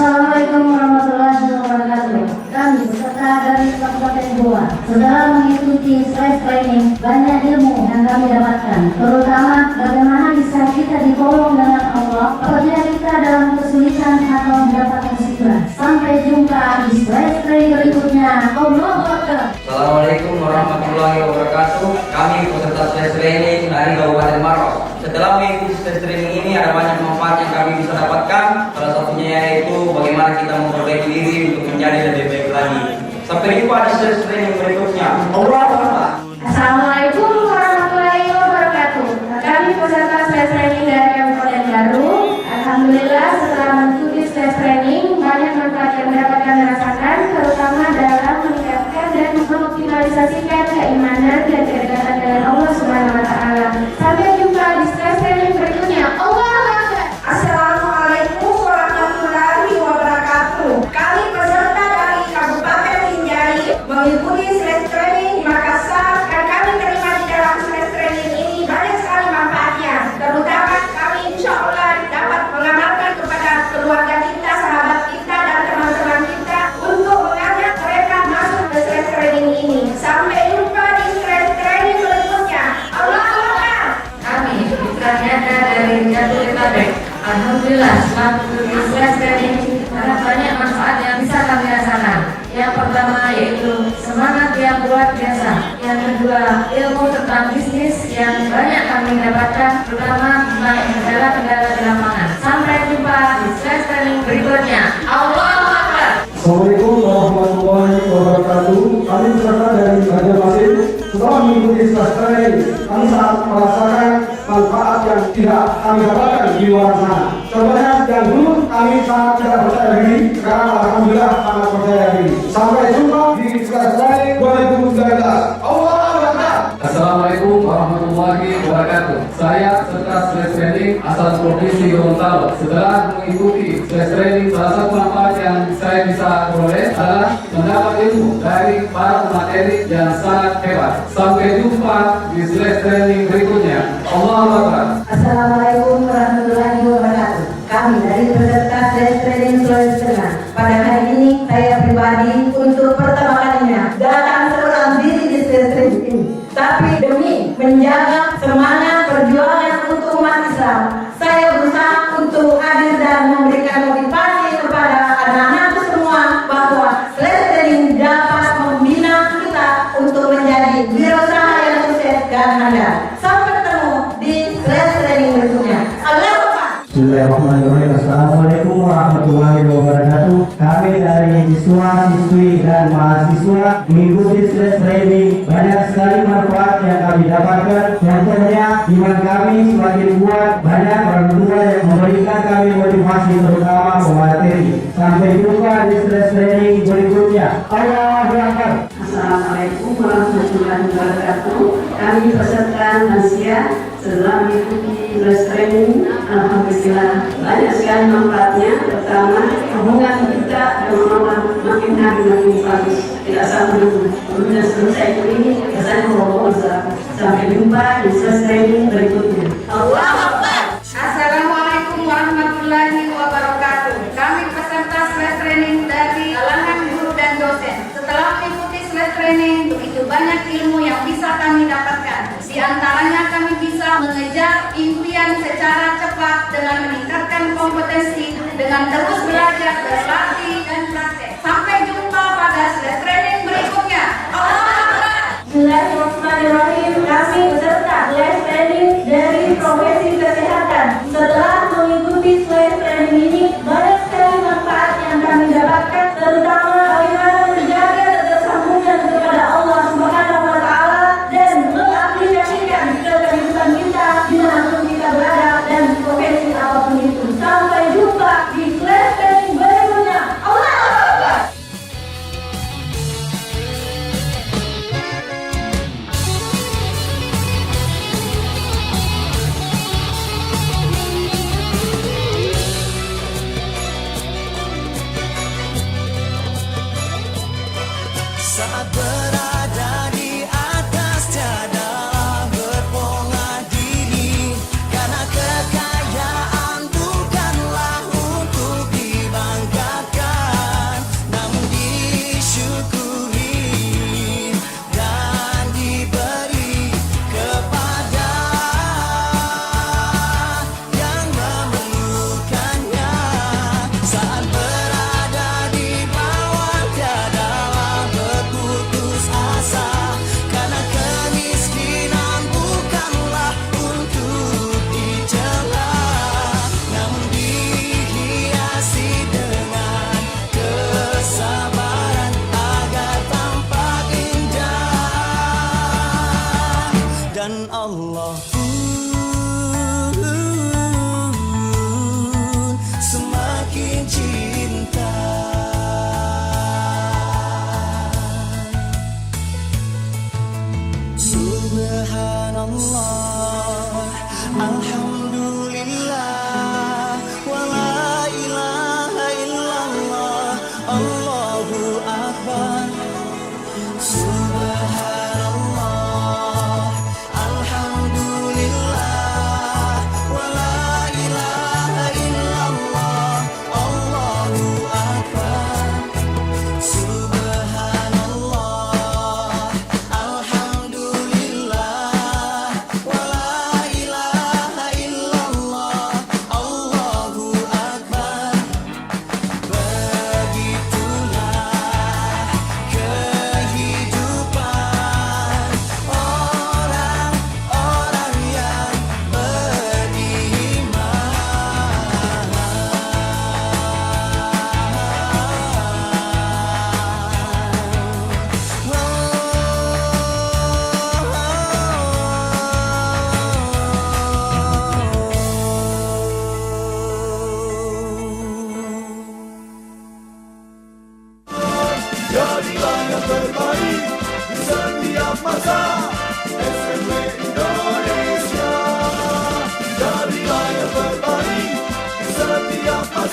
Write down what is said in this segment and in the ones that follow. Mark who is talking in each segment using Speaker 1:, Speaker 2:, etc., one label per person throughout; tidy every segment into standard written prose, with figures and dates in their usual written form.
Speaker 1: Assalamualaikum warahmatullahi wabarakatuh. Kami peserta dari Kabupaten Goa setelah mengikuti stress training, banyak ilmu yang kami dapatkan, terutama bagaimana bisa kita ditolong dengan Allah apabila kita dalam kesulitan atau mendapat musibah. Sampai jumpa di stress training berikutnya. Allahu Akbar.
Speaker 2: Assalamualaikum warahmatullahi wabarakatuh. Kami peserta stress training dari Kabupaten Maros. Setelah mengikuti stress training ini ada banyak manfaat yang kami bisa dapatkan. Salah satunya yaitu bagaimana kita memperbaiki diri untuk menjadi lebih baik lagi. Sampai jumpa di stress training berikutnya. Allahu Akbar.
Speaker 1: Assalamualaikum warahmatullahi wabarakatuh. Kami peserta stress training dari Kabupaten Garut. Alhamdulillah setelah mengikuti stress training banyak manfaat yang dapat kami rasakan, terutama dalam meningkatkan dan mengoptimalisasikan keimanan dan kedekatan dengan Allah Subhanahu wa taala. Sampai jumpa di stress training berikutnya. Allahu Akbar.
Speaker 3: Assalamualaikum warahmatullahi wabarakatuh. Kami peserta dari Kabupaten Binjai mengikuti stress training di Makassar dan kami terima di dalam stress training ini banyak sekali manfaatnya. Terutama kami insya Allah dapat mengamalkan kepada keluarga kita, sahabat kita, dan teman-teman kita untuk mengajak mereka masuk ke stress training ini. Sampai jumpa di stress training berikutnya. Allahu Akbar.
Speaker 1: Kami Putranyata dari Jabodetabek. Alhamdulillah setelah mengikuti stress training ada banyak manfaat yang bisa kami rasakan. Yang pertama yaitu semangat yang luar biasa. Yang kedua ilmu tentang bisnis yang banyak kami dapatkan, terutama tentang kendala-kendala di lapangan. Sampai jumpa di stress training berikutnya. Allahu Akbar.
Speaker 4: Assalamualaikum warahmatullahi wabarakatuh. Kami peserta dari Banjarmasin. Setelah mengikuti stress training, kami sangat merasakan manfaat yang tidak kami dapatkan di luar sana. Contohnya yang dulu kami sangat tidak percaya diri, sekarang alhamdulillah sangat percaya diri. Sampai jumpa di stress training 2019. Allah Akbar.
Speaker 5: Assalamualaikum warahmatullahi wabarakatuh. Saya peserta stress training asal Provinsi Gorontalo. Setelah mengikuti stress training, salah satu manfaat yang saya bisa peroleh adalah mendapat ilmu dari para pemateri yang sangat hebat. Sampai jumpa di stress training berikutnya. Allahu Akbar.
Speaker 1: Assalamualaikum warahmatullahi wabarakatuh. Kami dari peserta stress training Sulawesi Tengah. Pada hari ini saya pribadi untuk pertama kalinya datang seorang diri di stress training ini. Tapi demi menjaga semangat perjuangan untuk umat Islam, saya berusaha untuk hadir dan memberikan motivasi kepada anak-anakku semua bahwa stress training dapat membina kita untuk menjadi wirausaha yang sukses dan handal. Sampai ketemu di stress training berikutnya. Allahu Akbar.
Speaker 6: Bismillahirrahmanirrahim. Assalamualaikum warahmatullahi wabarakatuh. Kami dari siswa, siswi dan mahasiswa mengikuti stress training. Banyak sekali manfaat yang kami dapatkan. Contohnya iman kami semakin kuat. Banyak orang tua yang memberikan kami motivasi terutama pemateri. Sampai jumpa di stress training berikutnya. Allahu Akbar.
Speaker 1: Assalamualaikum warahmatullahi wabarakatuh. Kami peserta lansia setelah mengikuti stress training, alhamdulillah banyak sekali manfaatnya. Pertama, hubungan kita dengan Allah makin hari makin bagus, tidak sama dulu. Kemudian selesai ini, kesan membawa usaha. Sampai jumpa di stress training berikutnya.
Speaker 3: Allahu Akbar. Assalamualaikum warahmatullahi wabarakatuh. Kami peserta stress training dari kalangan guru dan dosen. Setelah mengikuti stress training, begitu banyak ilmu yang bisa kami dapatkan. Di antaranya kami bisa mengejar impian secara cepat dengan meningkatkan kompetensi, dengan terus belajar, berlatih dan praktek. Sampai jumpa pada stress training berikutnya. Allahu Akbar.
Speaker 1: Bismillahirrahmanirrahim. Kami peserta stress training dari profesi kesehatan. Setelah mengikuti stress training ini, banyak sekali manfaat yang kami dapatkan, terutama bagaimana menjaga ketersambungan kepada Allah Subhanahu wa taala dan mengaplikasikan ke kehidupan kita dimanapun kita berada dan profesi apapun itu. Sampai jumpa di stress training berikutnya.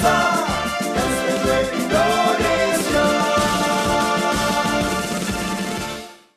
Speaker 7: bangsa.